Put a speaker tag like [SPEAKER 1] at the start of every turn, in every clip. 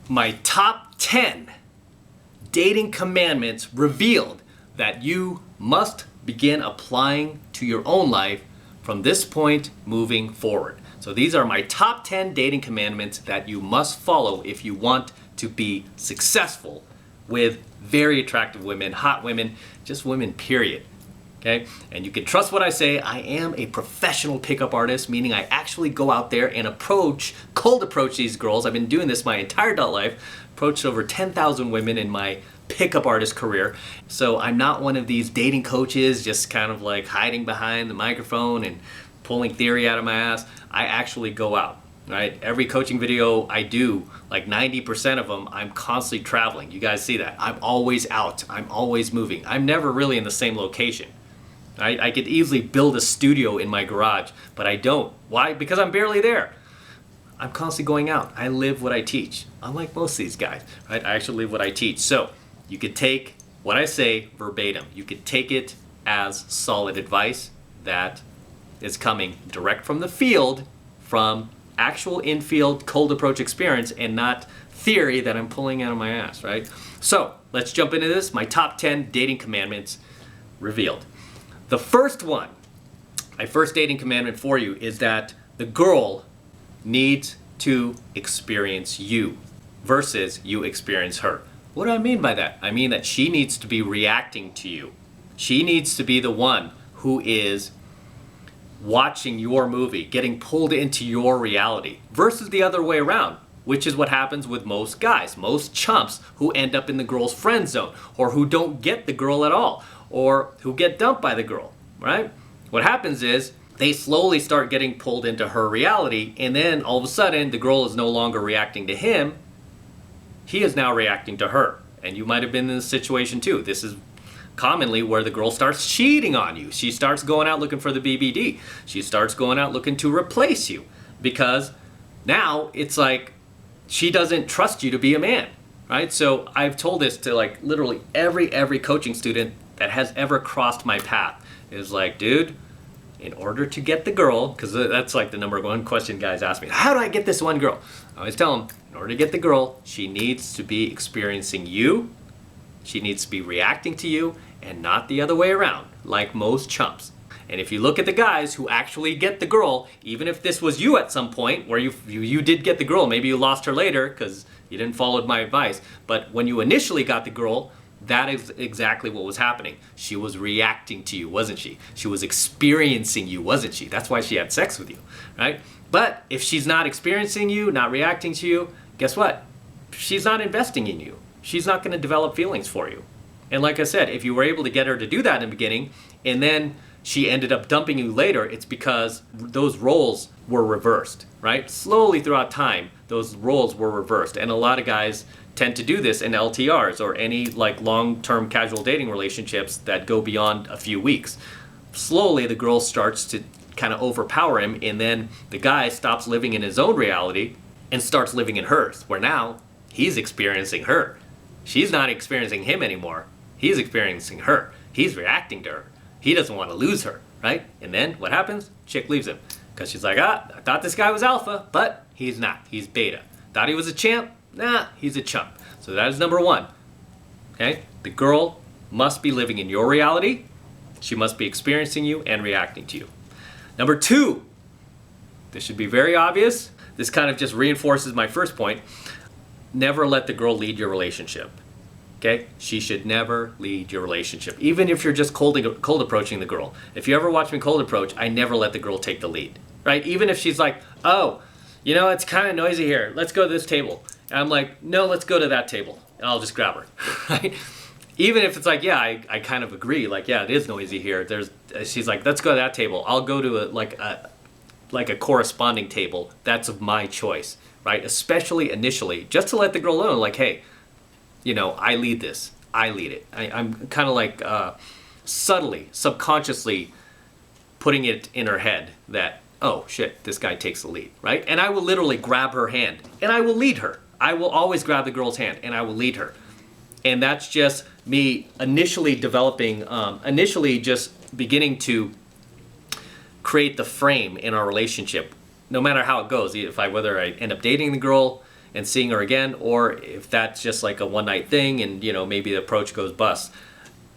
[SPEAKER 1] my top 10 dating commandments revealed that you must begin applying to your own life from this point moving forward. So these are my top 10 dating commandments that you must follow if you want to be successful with very attractive women, hot women, just women, period. Okay? And you can trust what I say. I am a professional pickup artist, meaning I actually go out there and cold approach these girls. I've been doing this my entire adult life, approached over 10,000 women in my pickup artist career. So I'm not one of these dating coaches just kind of like hiding behind the microphone and pulling theory out of my ass. I actually go out, right? Every coaching video I do, like 90% of them, I'm constantly traveling. You guys see that. I'm always out. I'm always moving. I'm never really in the same location. Right? I could easily build a studio in my garage, but I don't. Why? Because I'm barely there. I'm constantly going out. I live what I teach. Unlike most of these guys, right? I actually live what I teach. So you could take what I say verbatim. You could take it as solid advice that is coming direct from the field, from actual in-field cold approach experience, and not theory that I'm pulling out of my ass, right? So let's jump into this. My top 10 dating commandments revealed. The first one, my first dating commandment for you, is that the girl needs to experience you versus you experience her. What do I mean by that? I mean that she needs to be reacting to you. She needs to be the one who is watching your movie, getting pulled into your reality, versus the other way around, which is what happens with most guys, most chumps who end up in the girl's friend zone, or who don't get the girl at all, or who get dumped by the girl, right? What happens is they slowly start getting pulled into her reality, and then all of a sudden the girl is no longer reacting to him. He is now reacting to her. And you might have been in this situation too. This is commonly where the girl starts cheating on you. She starts going out looking for the BBD. She starts going out looking to replace you, because now it's like she doesn't trust you to be a man, right? So I've told this to like literally every coaching student that has ever crossed my path. Is like, dude, in order to get the girl, because that's like the number one question guys ask me, how do I get this one girl? I always tell them, in order to get the girl, she needs to be experiencing you, she needs to be reacting to you, and not the other way around, like most chumps. And if you look at the guys who actually get the girl, even if this was you at some point, where you did get the girl, maybe you lost her later because you didn't follow my advice, but when you initially got the girl, that is exactly what was happening. She was reacting to you, wasn't she? She was experiencing you, wasn't she? That's why she had sex with you, right? But if she's not experiencing you, not reacting to you, guess what? She's not investing in you. She's not going to develop feelings for you. And like I said, if you were able to get her to do that in the beginning, and then she ended up dumping you later, it's because those roles were reversed, right? Slowly throughout time, those roles were reversed. And a lot of guys tend to do this in LTRs or any like long-term casual dating relationships that go beyond a few weeks. Slowly the girl starts to kind of overpower him, and then the guy stops living in his own reality and starts living in hers, where now he's experiencing her. She's not experiencing him anymore. He's experiencing her. He's reacting to her. He doesn't want to lose her, right? And then what happens? Chick leaves him because she's like, I thought this guy was alpha, but he's not. He's beta. Thought he was a champ? Nah, he's a chump. So that is number one. Okay? The girl must be living in your reality. She must be experiencing you and reacting to you. Number two, this should be very obvious. This kind of just reinforces my first point. Never let the girl lead your relationship. Okay? She should never lead your relationship. Even if you're just cold approaching the girl. If you ever watch me cold approach, I never let the girl take the lead. Right? Even if she's like, oh, you know, it's kind of noisy here. Let's go to this table. And I'm like, no, let's go to that table. And I'll just grab her. Right? Even if it's like, yeah, I kind of agree. Like, yeah, it is noisy here. She's like, let's go to that table. I'll go to a corresponding table. That's of my choice, right? Especially initially, just to let the girl know, like, hey, you know, I lead this. I lead it. I'm kind of like subtly, subconsciously putting it in her head that, oh shit, this guy takes the lead, right? And I will literally grab her hand and I will lead her. I will always grab the girl's hand and I will lead her. And that's just me initially developing, initially just beginning to create the frame in our relationship, no matter how it goes. Whether I end up dating the girl, and seeing her again, or if that's just like a one night thing and maybe the approach goes bust,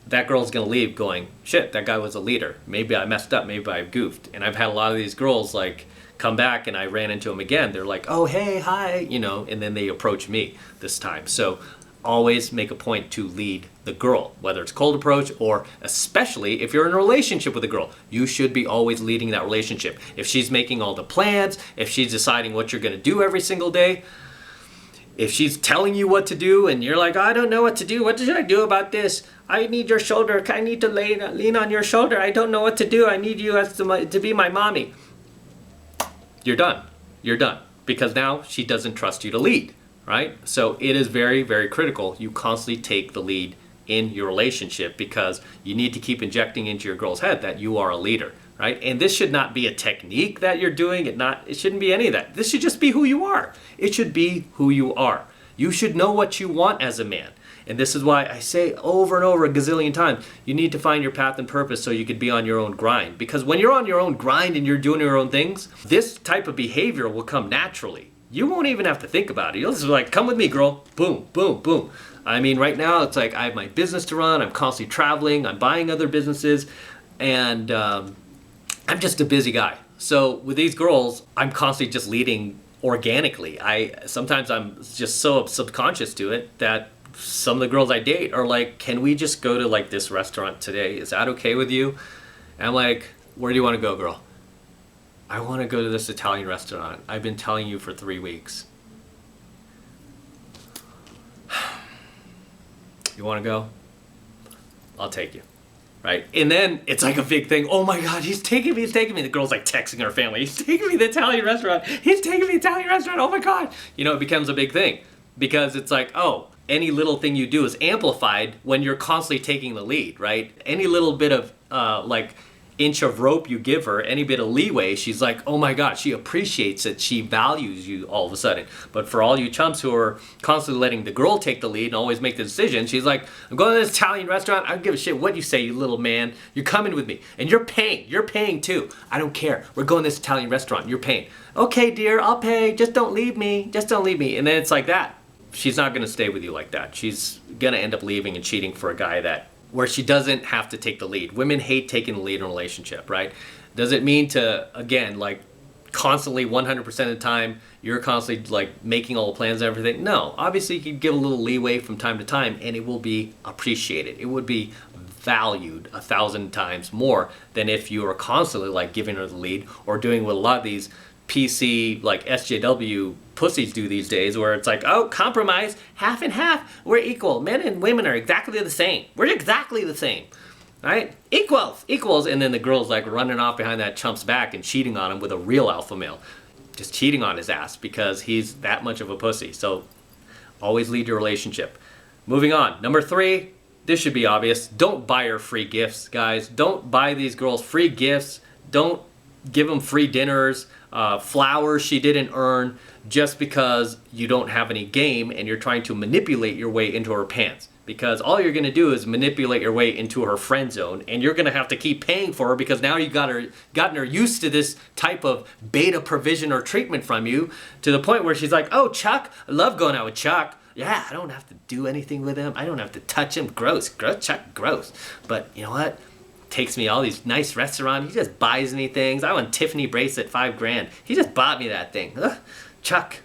[SPEAKER 1] that girl's gonna leave going, shit, that guy was a leader. Maybe I messed up, maybe I goofed. And I've had a lot of these girls like come back and I ran into them again. They're like, oh, hey, hi, and then they approach me this time. So always make a point to lead the girl, whether it's cold approach or especially if you're in a relationship with a girl, you should be always leading that relationship. If she's making all the plans, if she's deciding what you're gonna do every single day, if she's telling you what to do and you're like, I don't know what to do. What should I do about this? I need your shoulder. I need to lean on your shoulder. I don't know what to do. I need you to be my mommy. You're done. You're done. Because now she doesn't trust you to lead, right? So it is very, very critical you constantly take the lead in your relationship because you need to keep injecting into your girl's head that you are a leader, right? And this should not be a technique that you're doing. It shouldn't be any of that. This should just be who you are. It should be who you are. You should know what you want as a man. And this is why I say over and over a gazillion times, you need to find your path and purpose so you could be on your own grind. Because when you're on your own grind and you're doing your own things, this type of behavior will come naturally. You won't even have to think about it. You'll just be like, come with me, girl. Boom, boom, boom. I mean, right now it's like I have my business to run. I'm constantly traveling. I'm buying other businesses. And I'm just a busy guy. So with these girls, I'm constantly just leading organically. Sometimes I'm just so subconscious to it that some of the girls I date are like, can we just go to like this restaurant today? Is that okay with you? And I'm like, where do you want to go, girl? I want to go to this Italian restaurant. I've been telling you for 3 weeks. You want to go? I'll take you. Right? And then it's like a big thing. Oh my God, he's taking me. The girl's like texting her family. He's taking me to the Italian restaurant. Oh my God. It becomes a big thing because it's like, oh, any little thing you do is amplified when you're constantly taking the lead, right? Any little bit of inch of rope you give her, any bit of leeway, she's like, oh my God, she appreciates it. She values you all of a sudden. But for all you chumps who are constantly letting the girl take the lead and always make the decision, she's like, I'm going to this Italian restaurant. I don't give a shit what you say, you little man. You're coming with me. And you're paying. You're paying too. I don't care. We're going to this Italian restaurant. You're paying. Okay, dear, I'll pay. Just don't leave me. Just don't leave me. And then it's like that. She's not going to stay with you like that. She's going to end up leaving and cheating for a guy where she doesn't have to take the lead. Women hate taking the lead in a relationship, right? Does it mean to, again, like constantly 100% of the time, you're constantly like making all the plans and everything? No, obviously you can give a little leeway from time to time and it will be appreciated. It would be valued 1,000 times more than if you were constantly like giving her the lead or doing what a lot of these PC like SJW pussies do these days where it's like, oh, compromise, half and half, we're equal. Men and women are exactly the same. We're exactly the same, right? Equals. And then the girl's like running off behind that chump's back and cheating on him with a real alpha male. Just cheating on his ass because he's that much of a pussy. So always lead your relationship. Moving on. Number 3, this should be obvious. Don't buy her free gifts, guys. Don't buy these girls free gifts. Don't give them free dinners, flowers she didn't earn just because you don't have any game and you're trying to manipulate your way into her pants. Because all you're going to do is manipulate your way into her friend zone and you're going to have to keep paying for her because now you've gotten her used to this type of beta provision or treatment from you to the point where she's like, oh, Chuck, I love going out with Chuck. Yeah, I don't have to do anything with him. I don't have to touch him. Gross, Chuck, gross. But you know what? Takes me all these nice restaurants. He just buys me things. I want a Tiffany bracelet, $5,000. He just bought me that thing. Ugh, Chuck.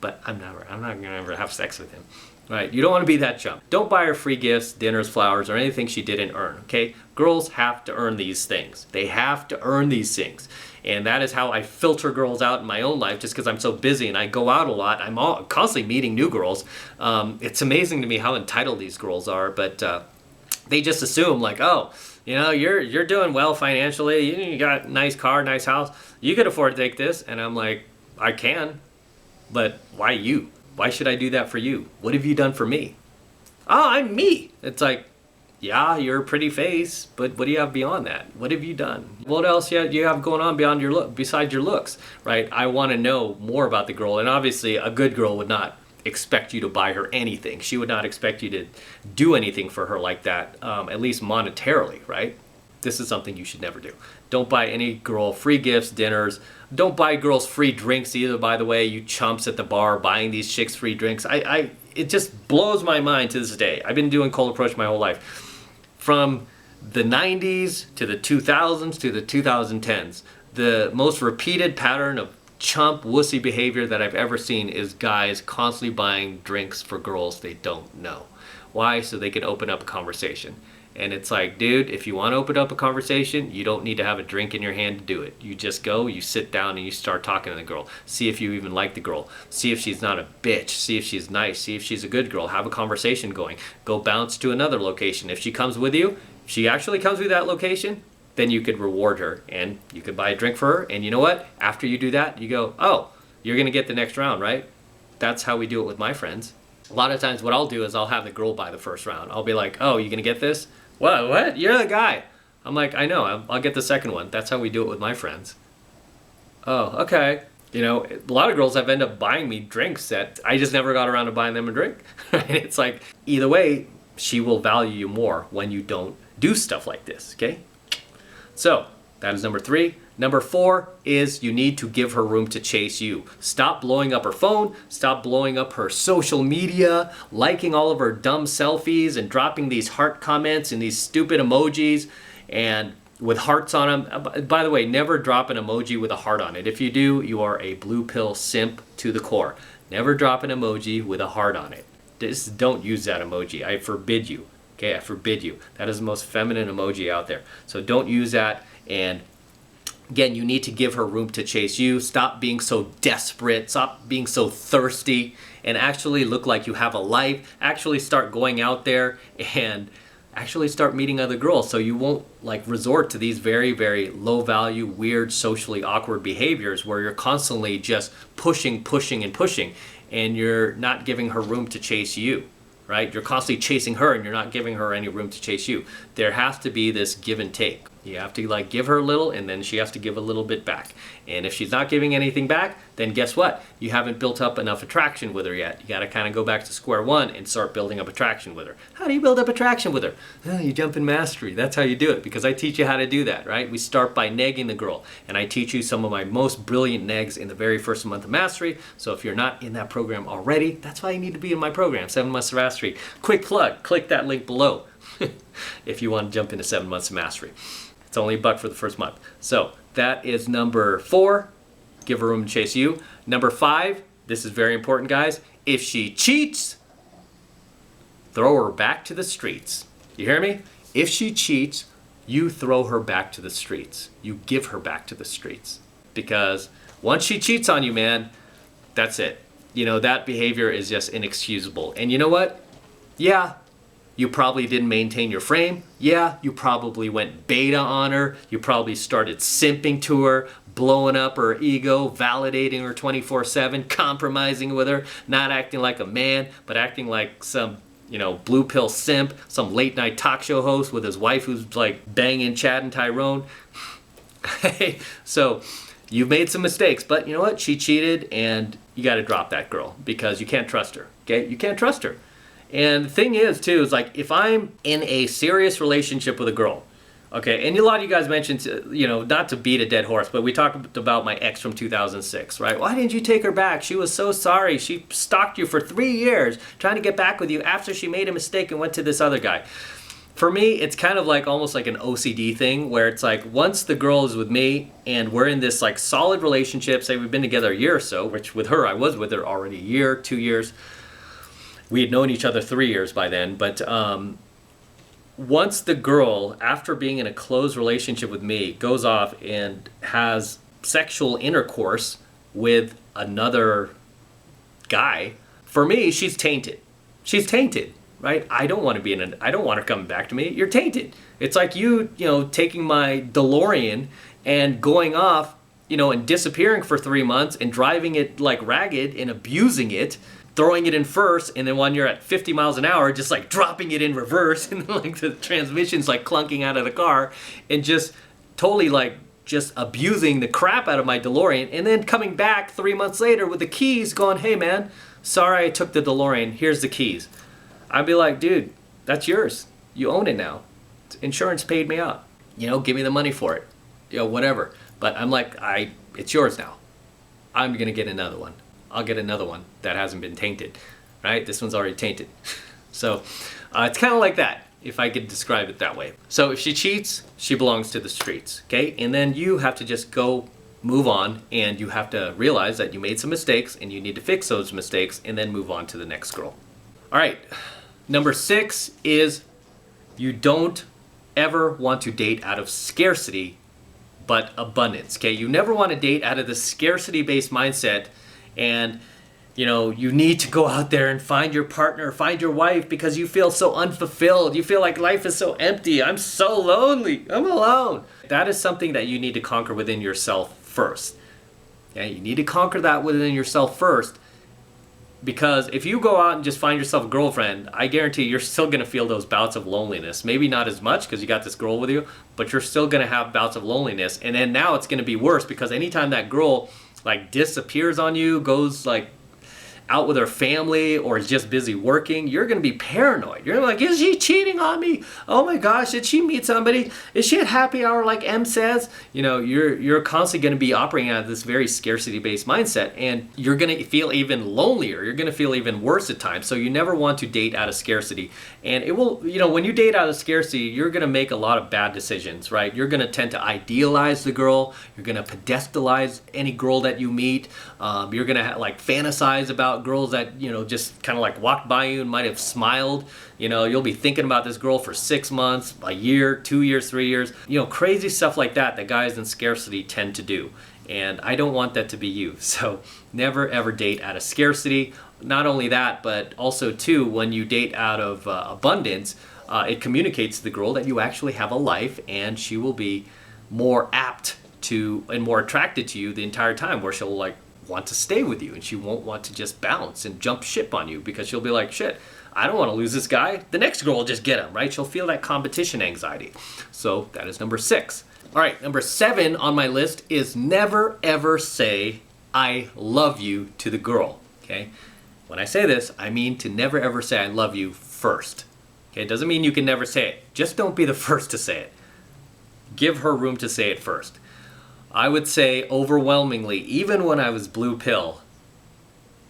[SPEAKER 1] But I'm not gonna ever have sex with him. Right? You don't want to be that chump. Don't buy her free gifts, dinners, flowers, or anything she didn't earn. Okay? Girls have to earn these things. They have to earn these things. And that is how I filter girls out in my own life just because I'm so busy and I go out a lot. I'm constantly meeting new girls. It's amazing to me how entitled these girls are, but they just assume like, oh, you're doing well financially. You got a nice car, nice house. You could afford to take this. And I'm like, I can, but why you? Why should I do that for you? What have you done for me? Oh, I'm me. It's like, yeah, you're a pretty face, but what do you have beyond that? What have you done? What else do you have going on beyond your look, besides your looks, right? I want to know more about the girl. And obviously a good girl would not expect you to buy her anything. She would not expect you to do anything for her like that, at least monetarily, right? This is something you should never do. Don't buy any girl free gifts, dinners, Don't buy girls free drinks either, by the way, you chumps at the bar buying these chicks free drinks. It just blows my mind to this day. I've been doing cold approach my whole life. From the 90s to the 2000s to the 2010s, the most repeated pattern of chump wussy behavior that I've ever seen is guys constantly buying drinks for girls they don't know. Why? So they can open up a conversation. And it's like, dude, if you want to open up a conversation, you don't need to have a drink in your hand to do it. You just go, you sit down, and you start talking to the girl. See if you even like the girl. See if she's not a bitch. See if she's nice. See if she's a good girl. Have a conversation going. Go bounce to another location. If she comes with you, if she actually comes with that location, then you could reward her, and you could buy a drink for her. And you know what? After you do that, you go, oh, you're going to get the next round, right? That's how we do it with my friends. A lot of times what I'll do is I'll have the girl buy the first round. I'll be like, oh, you going to get this? What? You're the guy. I'm like, I know, I'll get the second one. That's how we do it with my friends. Oh, okay. You know, a lot of girls have ended up buying me drinks that I just never got around to buying them a drink. It's like, either way, she will value you more when you don't do stuff like this, okay? So, that is number 3. Number 4 is you need to give her room to chase you. Stop blowing up her phone. Stop blowing up her social media, liking all of her dumb selfies and dropping these heart comments and these stupid emojis and with hearts on them. By the way, never drop an emoji with a heart on it. If you do, you are a blue pill simp to the core. Never drop an emoji with a heart on it. Just don't use that emoji. I forbid you. Okay, I forbid you. That is the most feminine emoji out there. So don't use that. And again, you need to give her room to chase you. Stop being so desperate. Stop being so thirsty. And actually look like you have a life. Actually start going out there and actually start meeting other girls, so you won't like resort to these very, very low value, weird, socially awkward behaviors where you're constantly just pushing, and you're not giving her room to chase you. Right? You're constantly chasing her and you're not giving her any room to chase you. There has to be this give and take. You have to like give her a little and then she has to give a little bit back. And if she's not giving anything back, then guess what? You haven't built up enough attraction with her yet. You got to kind of go back to square one and start building up attraction with her. How do you build up attraction with her? Oh, you jump in mastery. That's how you do it, because I teach you how to do that, right? We start by negging the girl, and I teach you some of my most brilliant negs in the very first month of mastery. So if you're not in that program already, that's why you need to be in my program, 7 Months of Mastery. Quick plug, click that link below if you want to jump into 7 Months of Mastery. It's only $1 for the first month. So that is number 4. Give her room to chase you. Number 5, this is very important, guys. If she cheats, throw her back to the streets. You hear me? If she cheats, you throw her back to the streets. You give her back to the streets. Because once she cheats on you, man, that's it. You know, that behavior is just inexcusable. And you know what? Yeah, you probably didn't maintain your frame. Yeah, you probably went beta on her. You probably started simping to her, blowing up her ego, validating her 24/7, compromising with her, not acting like a man, but acting like some, you know, blue pill simp, some late night talk show host with his wife who's like banging Chad and Tyrone. So you've made some mistakes, but you know what? She cheated, and you got to drop that girl because you can't trust her. Okay? You can't trust her. And the thing is, too, is like if I'm in a serious relationship with a girl, okay, and a lot of you guys mentioned, you know, not to beat a dead horse, but we talked about my ex from 2006, right? Why didn't you take her back? She was so sorry. She stalked you for 3 years trying to get back with you after she made a mistake and went to this other guy. For me, it's kind of like almost like an OCD thing where it's like once the girl is with me and we're in this like solid relationship, say we've been together a year or so, which with her, I was with her already a year, 2 years. We had known each other 3 years by then, but once the girl, after being in a close relationship with me, goes off and has sexual intercourse with another guy, for me, she's tainted. She's tainted, right? I don't want to be I don't want her coming back to me. You're tainted. It's like you know, taking my DeLorean and going off, you know, and disappearing for 3 months and driving it like ragged and abusing it, throwing it in first, and then when you're at 50 miles an hour, just like dropping it in reverse, and then like the transmission's like clunking out of the car, and just totally like just abusing the crap out of my DeLorean, and then coming back 3 months later with the keys going, hey man, sorry I took the DeLorean, here's the keys. I'd be like, dude, that's yours. You own it now. Insurance paid me out. You know, give me the money for it. You know, whatever. But I'm like, it's yours now. I'm gonna get another one. I'll get another one that hasn't been tainted, right? This one's already tainted. So it's kind of like that, if I could describe it that way. So if she cheats, she belongs to the streets, okay? And then you have to just go move on, and you have to realize that you made some mistakes and you need to fix those mistakes and then move on to the next girl. All right, number 6 is you don't ever want to date out of scarcity, but abundance, okay? You never want to date out of the scarcity-based mindset and you need to go out there and find your partner, find your wife because you feel so unfulfilled. You feel like life is so empty. I'm so lonely. I'm alone. That is something that you need to conquer within yourself first. Okay? You need to conquer that within yourself first, because if you go out and just find yourself a girlfriend, I guarantee you're still going to feel those bouts of loneliness. Maybe not as much because you got this girl with you, but you're still going to have bouts of loneliness. And then now it's going to be worse because anytime that girl like disappears on you, goes like out with her family or is just busy working, you're going to be paranoid. You're like, is she cheating on me? Oh my gosh, did she meet somebody? Is she at happy hour like M says? You're constantly going to be operating out of this very scarcity-based mindset, and you're going to feel even lonelier. You're going to feel even worse at times. So you never want to date out of scarcity. And it will, when you date out of scarcity, you're going to make a lot of bad decisions, right? You're going to tend to idealize the girl. You're going to pedestalize any girl that you meet. You're going to like fantasize about girls that just kind of like walked by you and might have smiled. You'll be thinking about this girl for 6 months, a year, 2 years, 3 years, crazy stuff like that guys in scarcity tend to do. And I don't want that to be you. So never ever date out of scarcity. Not only that, but also too, when you date out of abundance, it communicates to the girl that you actually have a life, and she will be more apt to and more attracted to you the entire time, where she'll like want to stay with you, and she won't want to just bounce and jump ship on you, because she'll be like, shit, I don't want to lose this guy. The next girl will just get him, right? She'll feel that competition anxiety. So that is number 6. All right, number 7 on my list is never ever say I love you to the girl, okay? When I say this, I mean to never ever say I love you first. Okay, it doesn't mean you can never say it. Just don't be the first to say it. Give her room to say it first. I would say overwhelmingly, even when I was blue pill,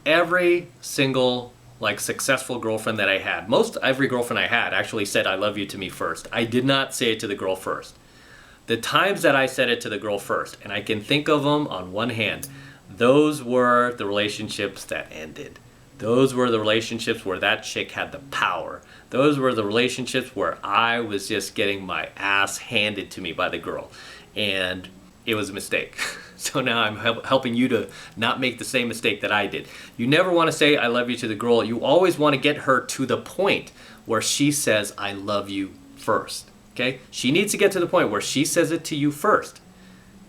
[SPEAKER 1] every single like successful girlfriend that I had, every girlfriend I had actually said I love you to me first. I did not say it to the girl first. The times that I said it to the girl first, and I can think of them on one hand, those were the relationships that ended. Those were the relationships where that chick had the power. Those were the relationships where I was just getting my ass handed to me by the girl. And it was a mistake. So now I'm helping you to not make the same mistake that I did. You never want to say I love you to the girl. You always want to get her to the point where she says I love you first. Okay? She needs to get to the point where she says it to you first.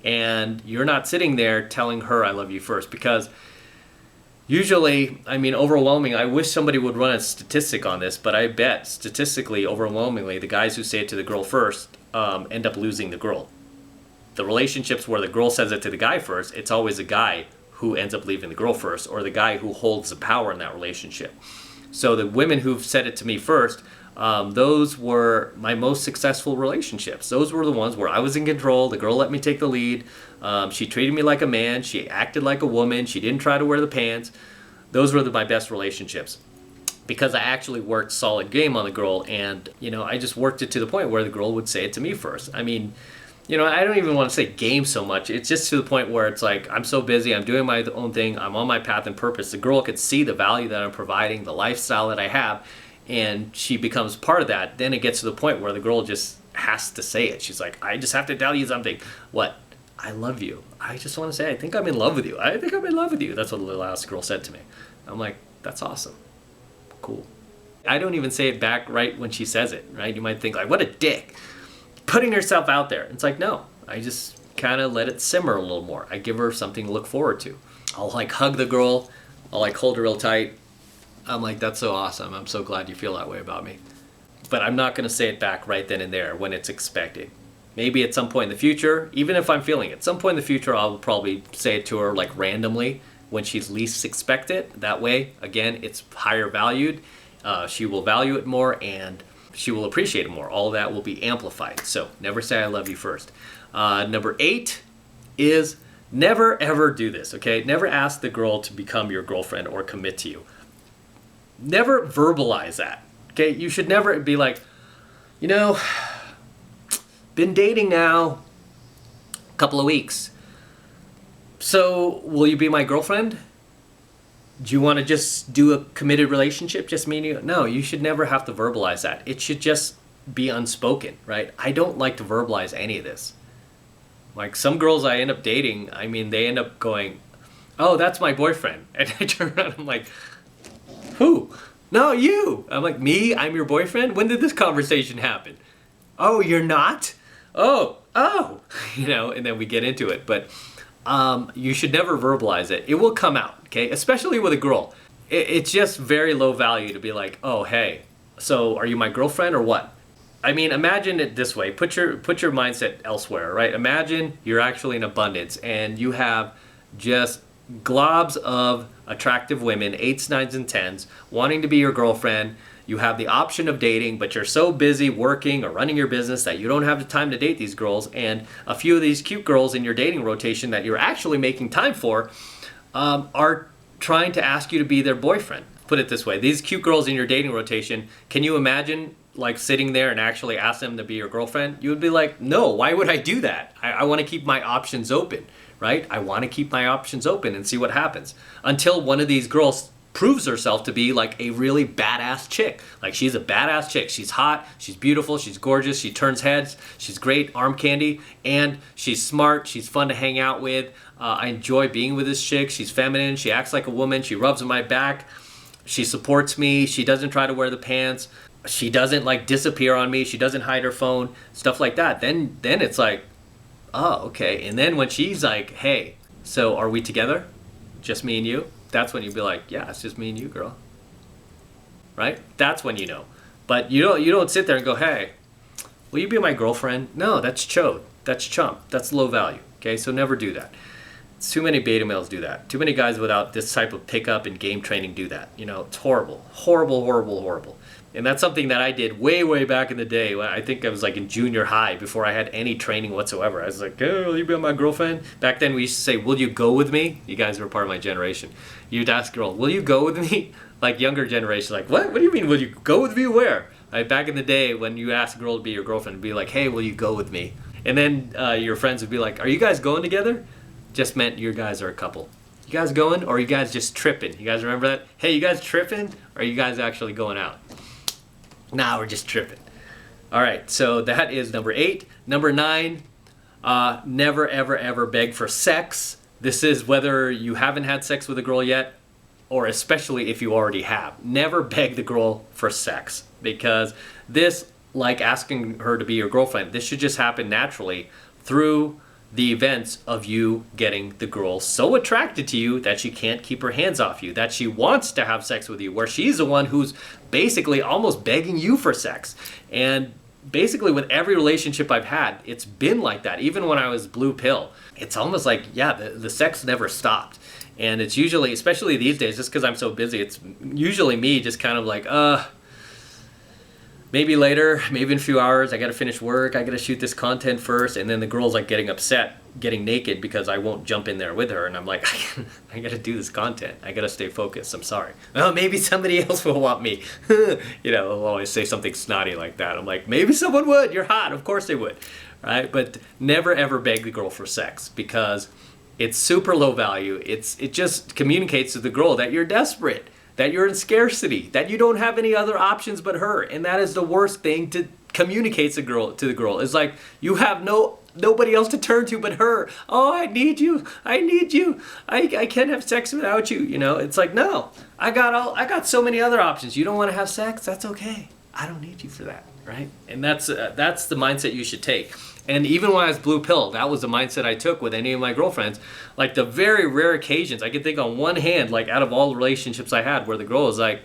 [SPEAKER 1] And you're not sitting there telling her I love you first, because usually, overwhelming, I wish somebody would run a statistic on this, but I bet statistically, overwhelmingly, the guys who say it to the girl first end up losing the girl. The relationships where the girl says it to the guy first, it's always the guy who ends up leaving the girl first, or the guy who holds the power in that relationship. So the women who've said it to me first, those were my most successful relationships. Those were the ones where I was in control. The girl let me take the lead. She treated me like a man. She acted like a woman. She didn't try to wear the pants. Those were my best relationships, because I actually worked solid game on the girl, and I just worked it to the point where the girl would say it to me first. I don't even want to say game so much. It's just to the point where it's like, I'm so busy, I'm doing my own thing, I'm on my path and purpose. The girl could see the value that I'm providing, the lifestyle that I have, and she becomes part of that. Then it gets to the point where the girl just has to say it. She's like, I just have to tell you something. What? I love you. I just want to say, I think I'm in love with you. I think I'm in love with you. That's what the last girl said to me. I'm like, that's awesome. Cool. I don't even say it back right when she says it, right? You might think like, what a dick. Putting herself out there. It's like, no, I just kind of let it simmer a little more. I give her something to look forward to. I'll like hug the girl. I'll like hold her real tight. I'm like, that's so awesome. I'm so glad you feel that way about me. But I'm not going to say it back right then and there when it's expected. Maybe at some point in the future, even if I'm feeling it, at some point in the future, I'll probably say it to her like randomly when she's least expect it. That way, again, it's higher valued. She will value it more, and she will appreciate it more. All of that will be amplified. So never say I love you first. Number 8 is never ever do this, okay? Never ask the girl to become your girlfriend or commit to you. Never verbalize that, okay? You should never be like, you know, been dating now a couple of weeks. So, will you be my girlfriend? Do you want to just do a committed relationship, just me and you? No, you should never have to verbalize that. It should just be unspoken, right? I don't like to verbalize any of this. Like some girls I end up dating, I mean, they end up going, oh, that's my boyfriend. And I turn around, I'm like, who? No, you. I'm like, me? I'm your boyfriend? When did this conversation happen? Oh, you're not? Oh. You know, and then we get into it. But you should never verbalize it. It will come out, okay? Especially with a girl. It's just very low value to be like, oh, hey, so are you my girlfriend or what? I mean, imagine it this way. Put your mindset elsewhere, right? Imagine you're actually in abundance and you have just globs of attractive women, 8s, 9s, and 10s, wanting to be your girlfriend. You have the option of dating, but you're so busy working or running your business that you don't have the time to date these girls. And a few of these cute girls in your dating rotation that you're actually making time for are trying to ask you to be their boyfriend. Put it this way. These cute girls in your dating rotation, can you imagine like sitting there and actually ask them to be your girlfriend? You would be like, no, why would I do that? I want to keep my options open, right? I want to keep my options open and see what happens until one of these girls proves herself to be like a really badass chick. Like she's a badass chick. She's hot, she's beautiful, she's gorgeous, she turns heads, she's great arm candy, and she's smart, she's fun to hang out with. I enjoy being with this chick. She's feminine, she acts like a woman, she rubs on my back, she supports me, she doesn't try to wear the pants, she doesn't like disappear on me, she doesn't hide her phone, stuff like that. Then it's like, oh, okay. And then when she's like, hey, so are we together? Just me and you? That's when you'd be like, yeah, it's just me and you, girl. Right? That's when you know. But you don't sit there and go, hey, will you be my girlfriend? No, that's chode. That's chump. That's low value. Okay, so never do that. Too many beta males do that. Too many guys without this type of pickup and game training do that. You know, it's horrible. Horrible, horrible, horrible. And that's something that I did way, way back in the day. When I think I was like in junior high before I had any training whatsoever. I was like, oh, will you be my girlfriend? Back then we used to say, will you go with me? You guys were part of my generation. You'd ask a girl, will you go with me? Like younger generation, like, what? What do you mean, will you go with me where? Back in the day when you asked a girl to be your girlfriend, it'd be like, hey, will you go with me? And then your friends would be like, are you guys going together? Just meant you guys are a couple. You guys going or are you guys just tripping? You guys remember that? Hey, you guys tripping or are you guys actually going out? Nah, we're just tripping. All right, so that is number 8. Number 9, never, ever, ever beg for sex. This is whether you haven't had sex with a girl yet or especially if you already have. Never beg the girl for sex because this, like asking her to be your girlfriend, this should just happen naturally through the events of you getting the girl so attracted to you that she can't keep her hands off you, that she wants to have sex with you, where she's the one who's basically almost begging you for sex. And basically with every relationship I've had, it's been like that. Even when I was blue pill, it's almost like, yeah, the sex never stopped. And it's usually, especially these days, just because I'm so busy, it's usually me just kind of like, maybe later, maybe in a few hours, I gotta finish work, I gotta shoot this content first, and then the girl's like getting upset, getting naked because I won't jump in there with her, and I'm like, I gotta do this content, I gotta stay focused, I'm sorry. Well, maybe somebody else will want me. You know, I'll always say something snotty like that. I'm like, maybe someone would, you're hot, of course they would, right? But never ever beg the girl for sex because it's super low value. It just communicates to the girl that you're desperate, that you're in scarcity, that you don't have any other options but her. And that is the worst thing to communicate to the girl. It's like you have nobody else to turn to but her. Oh, I need you. I can't have sex without you. You know, it's like, no, I got so many other options. You don't want to have sex? That's okay. I don't need you for that, right? And that's the mindset you should take. And even when I was blue pill, that was the mindset I took with any of my girlfriends. Like the very rare occasions, I can think on one hand, like out of all the relationships I had where the girl was like,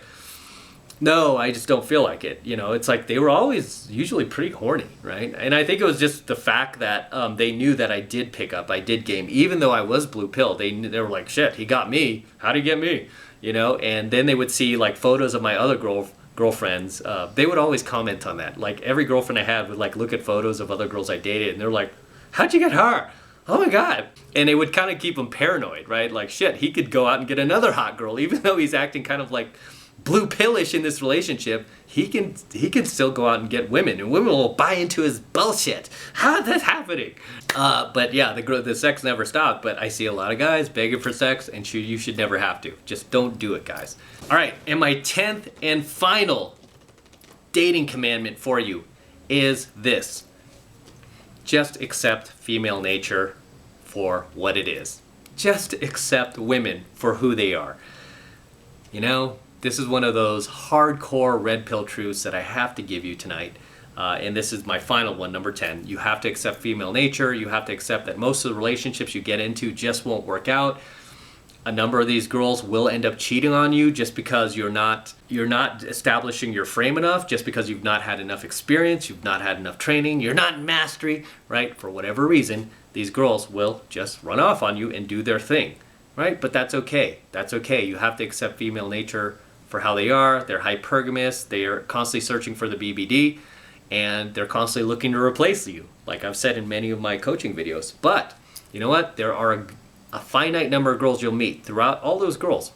[SPEAKER 1] no, I just don't feel like it. You know, it's like they were always usually pretty horny, right? And I think it was just the fact that they knew that I did pick up, I did game. Even though I was blue pill, they were like, shit, he got me. How'd he get me? You know, and then they would see like photos of my other girlfriends. They would always comment on that. Like every girlfriend I had would like look at photos of other girls I dated and they're like, how'd you get her? oh my God. And it would kind of keep him paranoid, right? Like, shit, he could go out and get another hot girl, even though he's acting kind of like blue pillish in this relationship. He can still go out and get women, and women will buy into his bullshit. How is that happening? But yeah, the sex never stopped. But I see a lot of guys begging for sex, and you should never have to. Just don't do it, guys. All right, and my 10th and final dating commandment for you is this: just accept female nature for what it is. Just accept women for who they are. You know, this is one of those hardcore red pill truths that I have to give you tonight. And this is my final one, number 10. You have to accept female nature. You have to accept that most of the relationships you get into just won't work out. A number of these girls will end up cheating on you just because you're not establishing your frame enough, just because you've not had enough experience, you've not had enough training, you're not in mastery, right? For whatever reason, these girls will just run off on you and do their thing, right? But that's okay. That's okay. You have to accept female nature for how they are. They're hypergamous. They are constantly searching for the BBD, and they're constantly looking to replace you, like I've said in many of my coaching videos. But you know what? There are a finite number of girls you'll meet throughout all those girls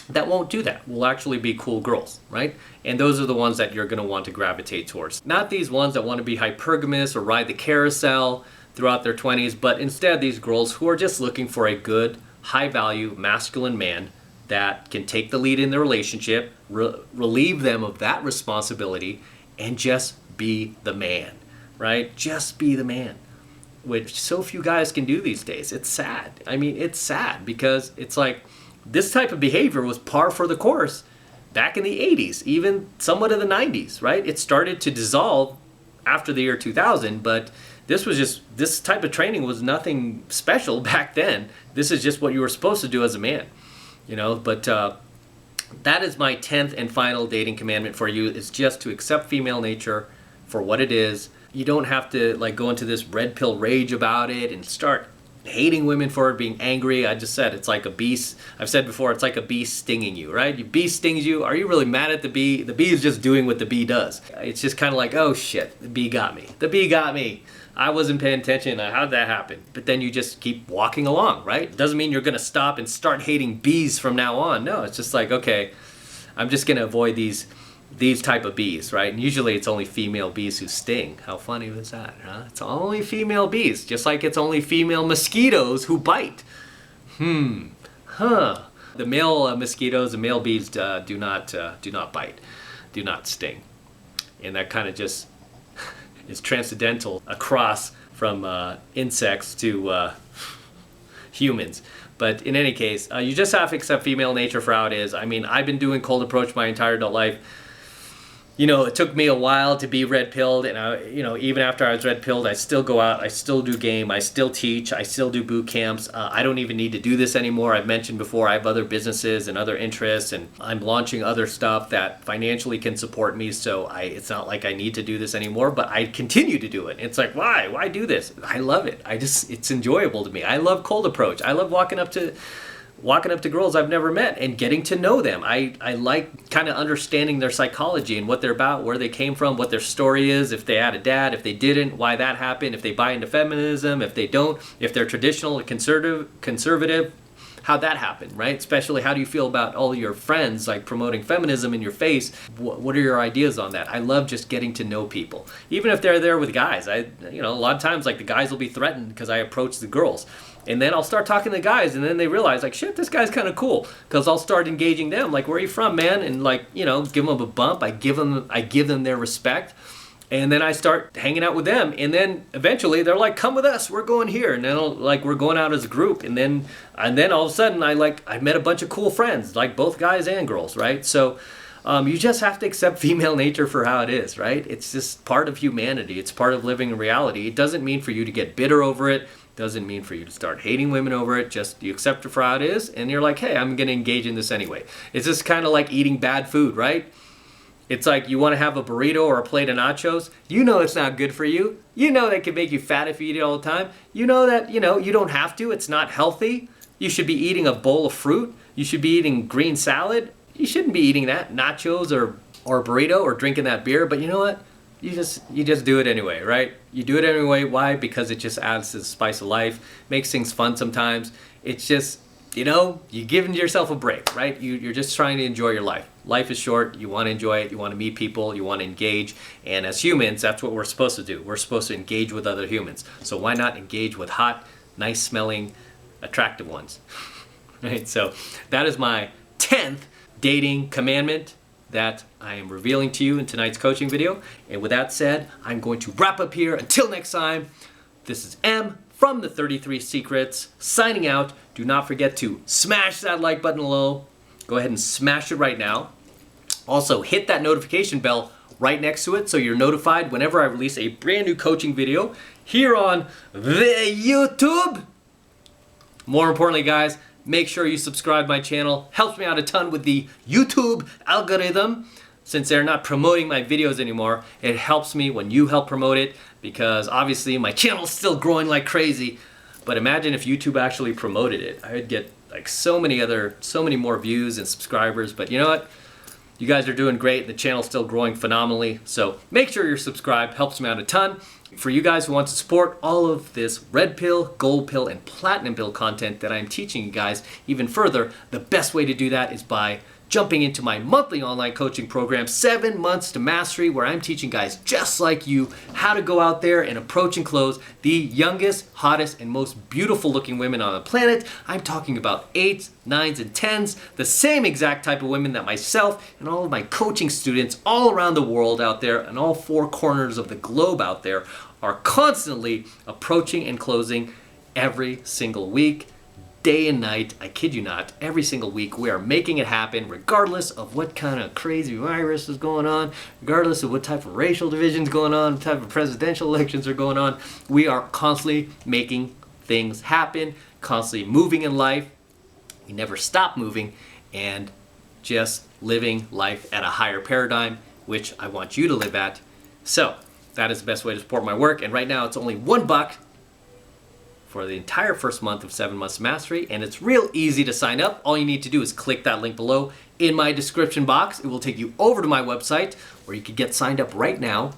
[SPEAKER 1] that won't do that, will actually be cool girls, right? And those are the ones that you're going to want to gravitate towards. Not these ones that want to be hypergamous or ride the carousel throughout their 20s, but instead these girls who are just looking for a good, high-value, masculine man that can take the lead in the relationship, relieve them of that responsibility, and just be the man, right? Just be the man, which so few guys can do these days. It's sad. I mean, it's sad because it's like this type of behavior was par for the course back in the 80s, even somewhat of the 90s, right? It started to dissolve after the year 2000, but this type of training was nothing special back then. This is just what you were supposed to do as a man, you know. But that is my 10th and final dating commandment for you, is just to accept female nature for what it is. You don't have to like go into this red pill rage about it and start hating women for it, being angry. I just said it's like a bee. I've said before, it's like a bee stinging you, right? Your bee stings you. Are you really mad at the bee? The bee is just doing what the bee does. It's just kind of like, oh shit, the bee got me. The bee got me. I wasn't paying attention. How'd that happen? But then you just keep walking along, right? It doesn't mean you're going to stop and start hating bees from now on. No, it's just like, okay, I'm just going to avoid these type of bees, right? And usually it's only female bees who sting. How funny was that, huh? It's only female bees, just like it's only female mosquitoes who bite. The male mosquitoes, the male bees do not bite, do not sting. And that kind of just is transcendental across from insects to humans. But in any case, you just have to accept female nature for how it is. I mean, I've been doing cold approach my entire adult life. You know, it took me a while to be red pilled, and even after I was red pilled, I still go out, I still do game, I still teach, I still do boot camps. I don't even need to do this anymore. I've mentioned before, I have other businesses and other interests, and I'm launching other stuff that financially can support me. So it's not like I need to do this anymore, but I continue to do it. It's like, why do this? I love it. It's enjoyable to me. I love cold approach. I love walking up to girls I've never met and getting to know them. I like kind of understanding their psychology and what they're about, where they came from, what their story is, if they had a dad, if they didn't, why that happened, if they buy into feminism, if they don't, if they're traditional or conservative, how that happened, right? Especially how do you feel about all your friends like promoting feminism in your face? What are your ideas on that? I love just getting to know people. Even if they're there with guys, a lot of times like the guys will be threatened because I approach the girls. And then I'll start talking to guys, and then they realize, like, shit, this guy's kind of cool. Because I'll start engaging them, like, where are you from, man? And, like, give them a bump. I give them their respect. And then I start hanging out with them. And then eventually they're like, come with us. We're going here. And then, we're going out as a group. And then all of a sudden, I met a bunch of cool friends, like both guys and girls, right? So you just have to accept female nature for how it is, right? It's just part of humanity. It's part of living in reality. It doesn't mean for you to get bitter over it. Doesn't mean for you to start hating women over it. Just you accept it for how it is, and you're like, hey, I'm going to engage in this anyway. It's just kind of like eating bad food, right? It's like you want to have a burrito or a plate of nachos. You know it's not good for you. You know that can make you fat if you eat it all the time. You know that, you don't have to. It's not healthy. You should be eating a bowl of fruit. You should be eating green salad. You shouldn't be eating that, nachos or burrito or drinking that beer. But you know what? you just do it anyway, right? You do it anyway. Why? Because it just adds to the spice of life, makes things fun sometimes. It's just, you're giving yourself a break, right? You're just trying to enjoy your life. Life is short. You want to enjoy it. You want to meet people. You want to engage. And as humans, that's what we're supposed to do. We're supposed to engage with other humans. So why not engage with hot, nice smelling, attractive ones? Right? So that is my 10th dating commandment that I am revealing to you in tonight's coaching video. And with that said, I'm going to wrap up here. Until next time, this is M from the 33 Secrets signing out. Do not forget to smash that like button below. Go ahead and smash it right now. Also, hit that notification bell right next to it so you're notified whenever I release a brand new coaching video here on the YouTube. More importantly, guys, make sure you subscribe to my channel. Helps me out a ton with the YouTube algorithm. Since they're not promoting my videos anymore, it helps me when you help promote it, because obviously my channel's still growing like crazy. But imagine if YouTube actually promoted it. I would get like so many more views and subscribers. But you know what? You guys are doing great. The channel's still growing phenomenally. So make sure you're subscribed. Helps me out a ton. For you guys who want to support all of this red pill, gold pill, and platinum pill content that I'm teaching you guys even further, the best way to do that is by jumping into my monthly online coaching program, 7 Months to Mastery, where I'm teaching guys just like you how to go out there and approach and close the youngest, hottest, and most beautiful looking women on the planet. I'm talking about 8s, 9s, and 10s, the same exact type of women that myself and all of my coaching students all around the world out there and all 4 corners of the globe out there are constantly approaching and closing every single week. Day and night, I kid you not, every single week we are making it happen regardless of what kind of crazy virus is going on, regardless of what type of racial division is going on, what type of presidential elections are going on. We are constantly making things happen, constantly moving in life. We never stop moving and just living life at a higher paradigm, which I want you to live at. So that is the best way to support my work. And right now it's only $1 for the entire first month of 7 Months to Mastery, and it's real easy to sign up. All you need to do is click that link below in my description box. It will take you over to my website where you can get signed up right now.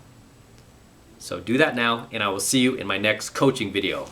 [SPEAKER 1] So do that now, and I will see you in my next coaching video.